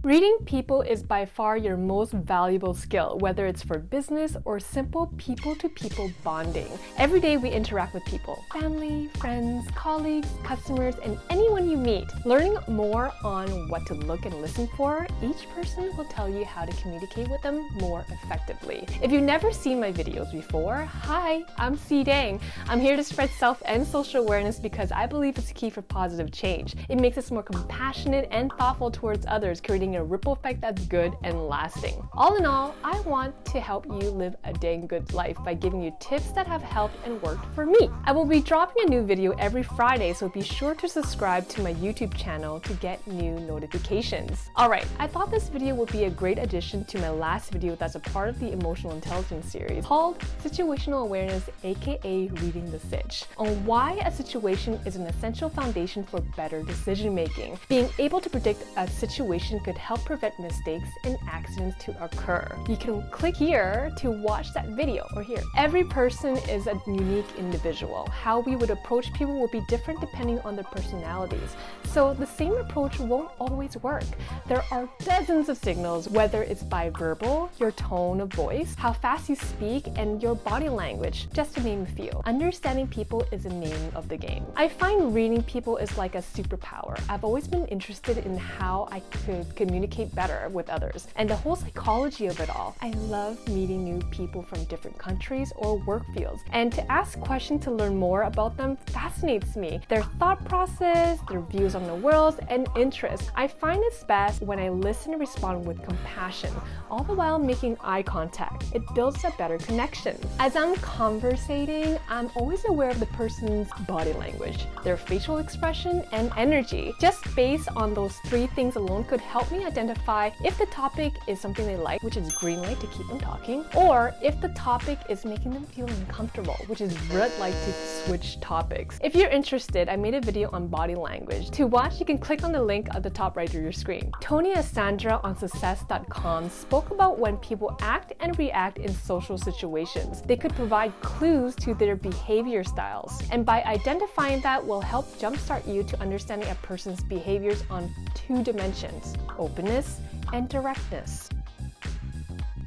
Reading people is by far your most valuable skill, whether it's for business or simple people-to-people bonding. Every day we interact with people, family, friends, colleagues, customers, and anyone you meet. Learning more on what to look and listen for, each person will tell you how to communicate with them more effectively. If you've never seen my videos before, hi, I'm C Dang. I'm here to spread self and social awareness because I believe it's key for positive change. It makes us more compassionate and thoughtful towards others, creating a ripple effect that's good and lasting. All in all, I want to help you live a dang good life by giving you tips that have helped and worked for me. I will be dropping a new video every Friday, so be sure to subscribe to my YouTube channel to get new notifications. Alright, I thought this video would be a great addition to my last video that's a part of the emotional intelligence series called Situational Awareness, aka Reading the Sitch, on why a situation is an essential foundation for better decision making. Being able to predict a situation could help prevent mistakes and accidents to occur. You can click here to watch that video, or here. Every person is a unique individual. How we would approach people will be different depending on their personalities. So the same approach won't always work. There are dozens of signals, whether it's by verbal, your tone of voice, how fast you speak, and your body language, just to name a few. Understanding people is the name of the game. I find reading people is like a superpower. I've always been interested in how I could communicate better with others and the whole psychology of it all. I love meeting new people from different countries or work fields, and to ask questions to learn more about them fascinates me. Their thought process, their views on the world, and interests. I find it's best when I listen and respond with compassion, all the while making eye contact. It builds a better connection. As I'm conversating, I'm always aware of the person's body language, their facial expression, and energy. Just based on those three things alone could help me identify if the topic is something they like, which is green light to keep them talking, or if the topic is making them feel uncomfortable, which is red light to switch topics. If you're interested, I made a video on body language. To watch, you can click on the link at the top right of your screen. Tony Alessandra on success.com spoke about when people act and react in social situations. They could provide clues to their behavior styles, and by identifying that will help jumpstart you to understanding a person's behaviors on two dimensions: openness and directness.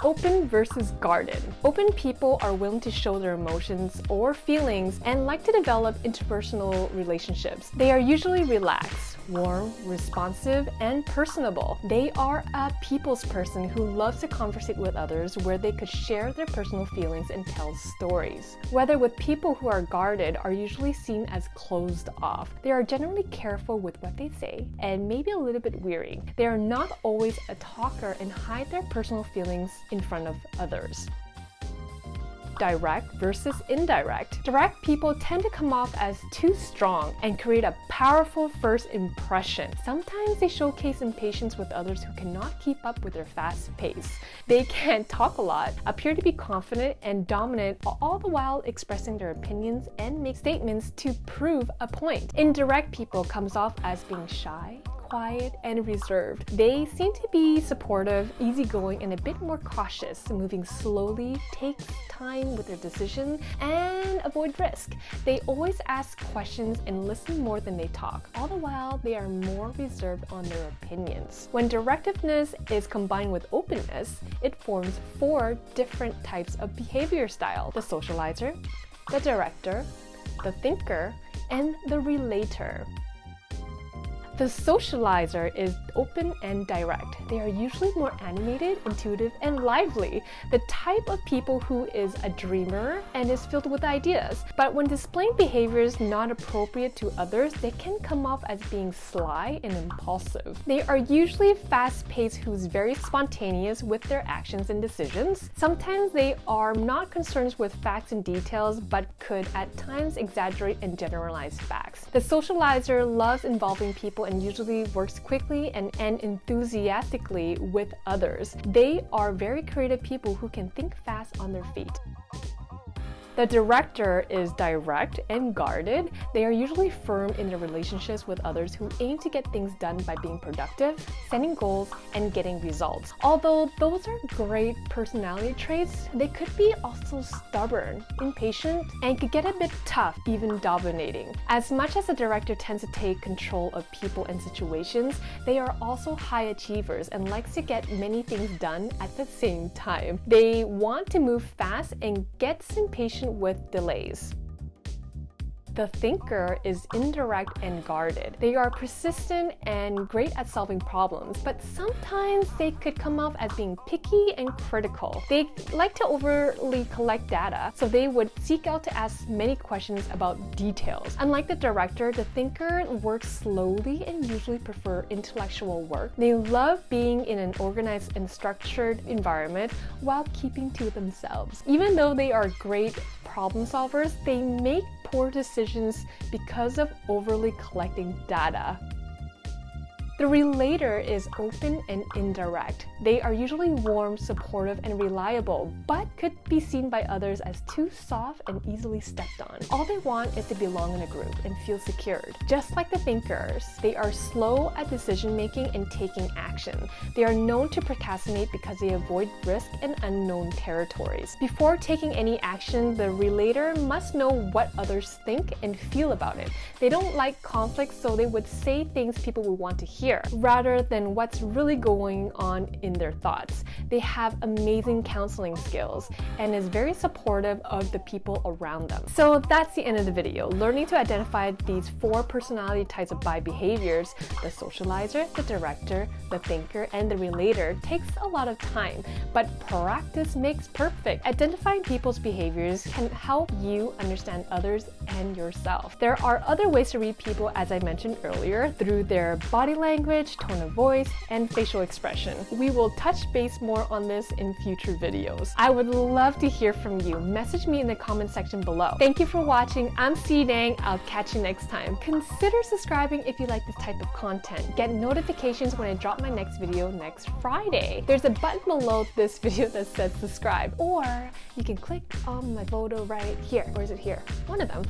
Open versus guarded. Open people are willing to show their emotions or feelings and like to develop interpersonal relationships. They are usually relaxed, warm, responsive, and personable. They are a people's person who loves to conversate with others, where they could share their personal feelings and tell stories. Whether with people who are guarded are usually seen as closed off. They are generally careful with what they say and maybe a little bit weary. They are not always a talker and hide their personal feelings in front of others. Direct versus indirect. Direct people tend to come off as too strong and create a powerful first impression. Sometimes they showcase impatience with others who cannot keep up with their fast pace. They can talk a lot, appear to be confident and dominant, all the while expressing their opinions and make statements to prove a point. Indirect people comes off as being shy, quiet, and reserved. They seem to be supportive, easygoing, and a bit more cautious, moving slowly, takes time with their decisions, and avoid risk. They always ask questions and listen more than they talk. All the while, they are more reserved on their opinions. When directiveness is combined with openness, it forms 4 different types of behavior style: the socializer, the director, the thinker, and the relator. The socializer is open and direct. They are usually more animated, intuitive, and lively. The type of people who is a dreamer and is filled with ideas. But when displaying behaviors not appropriate to others, they can come off as being sly and impulsive. They are usually fast-paced who's very spontaneous with their actions and decisions. Sometimes they are not concerned with facts and details, but could at times exaggerate and generalize facts. The socializer loves involving people and usually works quickly and enthusiastically with others. They are very creative people who can think fast on their feet. The director is direct and guarded. They are usually firm in their relationships with others who aim to get things done by being productive, setting goals, and getting results. Although those are great personality traits, they could be also stubborn, impatient, and could get a bit tough, even dominating. As much as the director tends to take control of people and situations, they are also high achievers and likes to get many things done at the same time. They want to move fast and gets impatient with delays. The thinker is indirect and guarded. They are persistent and great at solving problems, but sometimes they could come off as being picky and critical. They like to overly collect data, so they would seek out to ask many questions about details. Unlike the director, the thinker works slowly and usually prefer intellectual work. They love being in an organized and structured environment while keeping to themselves. Even though they are great problem solvers, they make poor decisions because of overly collecting data. The relator is open and indirect. They are usually warm, supportive, and reliable, but could be seen by others as too soft and easily stepped on. All they want is to belong in a group and feel secured. Just like the thinkers, they are slow at decision-making and taking action. They are known to procrastinate because they avoid risk and unknown territories. Before taking any action, the relator must know what others think and feel about it. They don't like conflict, so they would say things people would want to hear rather than what's really going on in their thoughts. They have amazing counseling skills and is very supportive of the people around them. So that's the end of the video. Learning to identify these 4 personality types by behaviors, the socializer, the director, the thinker, and the relator, takes a lot of time, but practice makes perfect. Identifying people's behaviors can help you understand others and yourself. There are other ways to read people, as I mentioned earlier, through their body language, tone of voice, and facial expression. We will touch base more on this in future videos. I would love to hear from you. Message me in the comment section below. Thank you for watching. I'm C Dang. I'll catch you next time. Consider subscribing if you like this type of content. Get notifications when I drop my next video next Friday. There's a button below this video that says subscribe, or you can click on my photo right here. Or is it here? One of them.